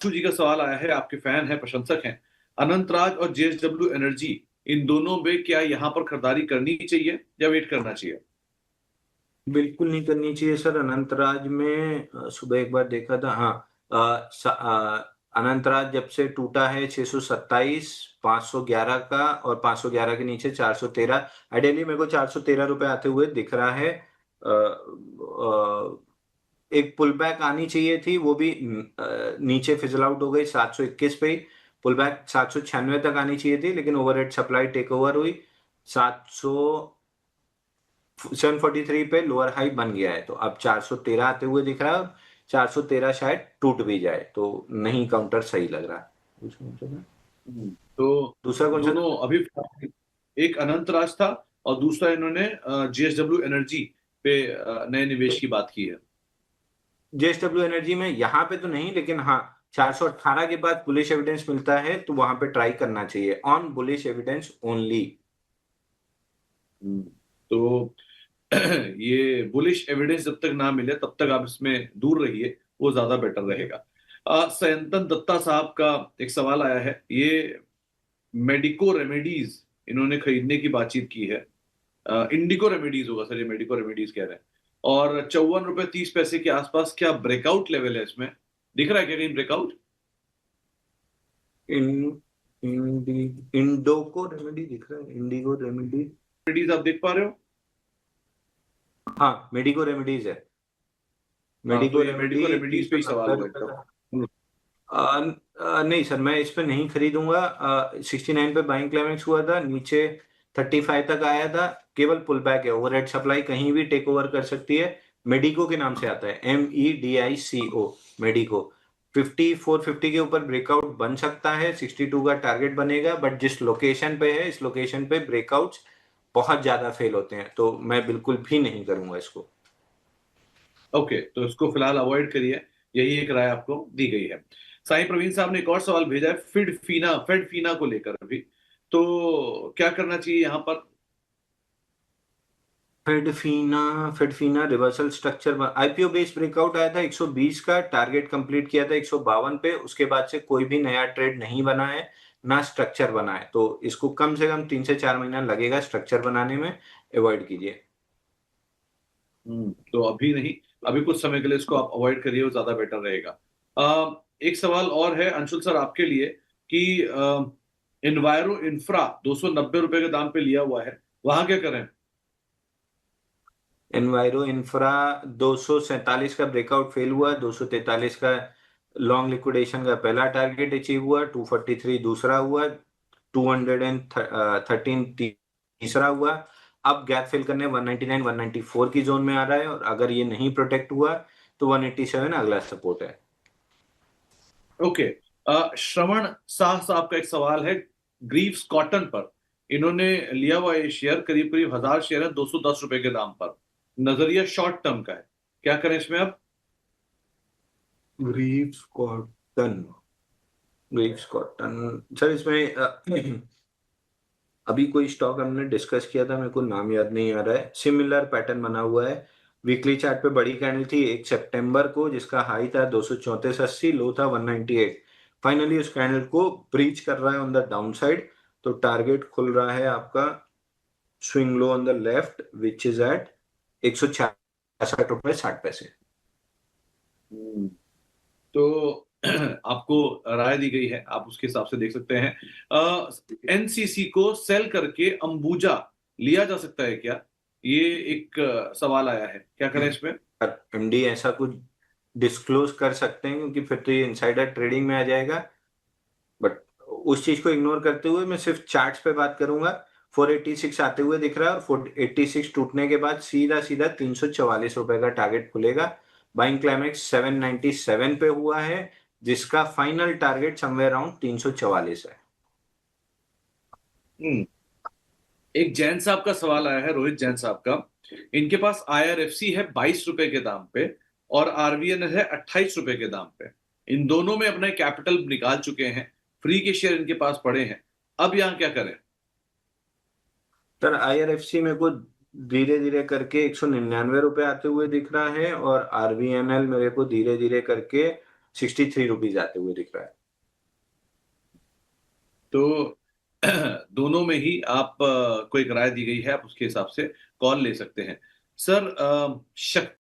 जी का सवाल आया है, आपके फैन हैं, प्रशंसक हैं। अनंतराज और जेएसडब्ल्यू एनर्जी, इन दोनों में क्या यहाँ पर खरीदारी करनी चाहिए या वेट करना चाहिए? बिल्कुल नहीं करनी चाहिए सर। अनंतराज में सुबह एक बार देखा था, हाँ। अनंतराज जब से टूटा है 627, 511 का, और 511 के नीचे 413। आइडियली मेरे को 413 रुपए आते हुए दिख रहा है। एक पुल बैक आनी चाहिए थी, वो भी नीचे फिजल आउट हो गई 721 पे ही। पुल बैक 796 तक आनी चाहिए थी, लेकिन ओवरहेड सप्लाई टेक ओवर हुई। 743 पे लोअर हाई बन गया है, तो अब 413 आते हुए दिख रहा है। 413 शायद टूट भी जाए, तो नहीं, काउंटर सही लग रहा है। तो दूसरा कौन सा? दोनों अभी एक अनंतराज था और दूसरा इन्होंने जेएसडब्ल्यू एनर्जी पे नए निवेश की बात की है। जेएसडब्ल्यू एनर्जी में यहाँ पे तो नहीं, लेकिन हाँ, 418 के बाद बुलिश एविडेंस मिलता है तो वहां पे ट्राई करना चाहिए, ऑन बुलिश एविडेंस ओनली। तो ये बुलिश एविडेंस जब तक ना मिले तब तक आप इसमें दूर रहिए, वो ज्यादा बेटर रहेगा। सयंतन दत्ता साहब का एक सवाल आया है, ये मेडिको रेमेडीज इन्होंने खरीदने की बातचीत की है। इंडिको रेमेडीज होगा सर, ये मेडिको रेमेडीज कह रहे हैं। और 54 रुपए 30 पैसे के आसपास, क्या ब्रेकआउट लेवल है इसमें? दिख रहा है क्या कहीं ब्रेकआउट? इन इंडोको रेमेडी दिख रहा है, इंडिगो रेमेडी। रेमेडीज आप देख पा रहे हो? हाँ, मेडिको रेमेडीज है। हाँ, तो मेडिको ये रेमेडी मेडिको रेमेडीज पे ही सवाल 390 होगा रुपए एकदम। का। नहीं सर, मैं इस पे नहीं खरीदूंगा। 69 पे बाइंग क्लाइमेक्स हुआ था, नीचे 35 तक आया था। केवल पुल बैक है, ओवरहेड सप्लाई कहीं भी टेक ओवर कर सकती है। मेडिको के नाम से आता है, MEDICO, मेडिको। 5450 के ऊपर ब्रेकआउट बन सकता है, 62 का टारगेट बनेगा, बट जिस लोकेशन पे है, इस लोकेशन पे ब्रेकआउट्स बहुत ज्यादा फेल होते हैं, तो मैं बिल्कुल भी नहीं करूंगा इसको। ओके, तो इसको फिलहाल अवॉइड करिए, यही एक राय आपको दी गई है। साईं प्रवीण साहब ने एक और सवाल भेजा है फेड फीना को लेकर अभी, तो क्या करना चाहिए यहाँ पर? फेडफीना reversal structure IPO based breakout आया था 120 का, टारगेट कंप्लीट किया था 152 पे। उसके बाद से कोई भी नया ट्रेड नहीं बना है, ना स्ट्रक्चर बना है, तो इसको कम से कम 3 से 4 महीना लगेगा स्ट्रक्चर बनाने में। अवॉइड कीजिए। तो अभी नहीं, अभी कुछ समय के लिए इसको आप अवॉइड करिए, वो ज्यादा बेटर रहेगा। एक सवाल और है अंशुल सर आपके लिए कि इन्वायरो इंफ्रा 290 रुपए के दाम पे लिया हुआ है, वहां क्या करें? एनवायरो इंफ्रा 247 का ब्रेकआउट फेल हुआ, 243 का लॉन्ग लिक्विडेशन का पहला टारगेट अचीव हुआ, 243 दूसरा हुआ, 213 तीसरा हुआ। अब गैप फिल करने 199 194 की जोन में आ रहा है, और अगर ये नहीं प्रोटेक्ट हुआ तो 187 अगला सपोर्ट है। ओके। श्रवण शाह साहब का एक सवाल है ग्रीव्स कॉटन पर। इन्होंने लिया हुआ ये शेयर करीब करीब 1000 शेयर है, 210 रुपए के दाम पर। नजरिया शॉर्ट टर्म का है, क्या करें इसमें अब? Greaves cotton, Greaves cotton sir, इसमें अभी कोई स्टॉक हमने डिस्कस किया था, मेरे को नाम याद नहीं आ रहा है। सिमिलर पैटर्न बना हुआ है। वीकली चार्ट पे बड़ी कैंडल थी 1 सितंबर को, जिसका हाई था 234.80, लो था 198। फाइनली उस कैंडल को ब्रीच कर रहा है ऑन द डाउन साइड, तो टारगेट खुल रहा है आपका swing low on the left, which is at 166.60 रुपए। हम्म, तो आपको राय दी गई है, आप उसके हिसाब से देख सकते हैं। एनसीसी को सेल करके अंबुजा लिया जा सकता है क्या? ये एक सवाल आया है, क्या करें इसमें? एमडी ऐसा कुछ डिस्क्लोज कर सकते हैं, क्योंकि फिर तो ये इनसाइडर ट्रेडिंग में आ जाएगा। बट उस चीज को इग्नोर करते हुए मैं सिर्फ चार्ट्स पे बात करूंगा। 486 आते हुए दिख रहा है, और 486 टूटने के बाद सीधा सीधा 344 रुपए का टारगेट खुलेगा। बाइंग क्लाइमेक्स 797 पे हुआ है, जिसका फाइनल टारगेट समवेयर अराउंड 344 है। हम्म, एक जैन साहब का सवाल आया है, रोहित जैन साहब का। इनके पास आईआरएफसी है 22 रुपए के दाम पे, और आरवीएनएल है 28 रुपए के दाम पे। इन दोनों में अपने कैपिटल निकाल चुके हैं, फ्री के शेयर इनके पास पड़े हैं, अब यहाँ क्या करें? सर आईआरएफसी मेरे को धीरे धीरे करके 199 रुपए आते हुए दिख रहा है, और आरवीएनएल मेरे को धीरे धीरे करके ₹63 आते हुए दिख रहा है। तो दोनों में ही आप को एक राय दी गई है, आप उसके हिसाब से कॉल ले सकते हैं। सर, शक्ति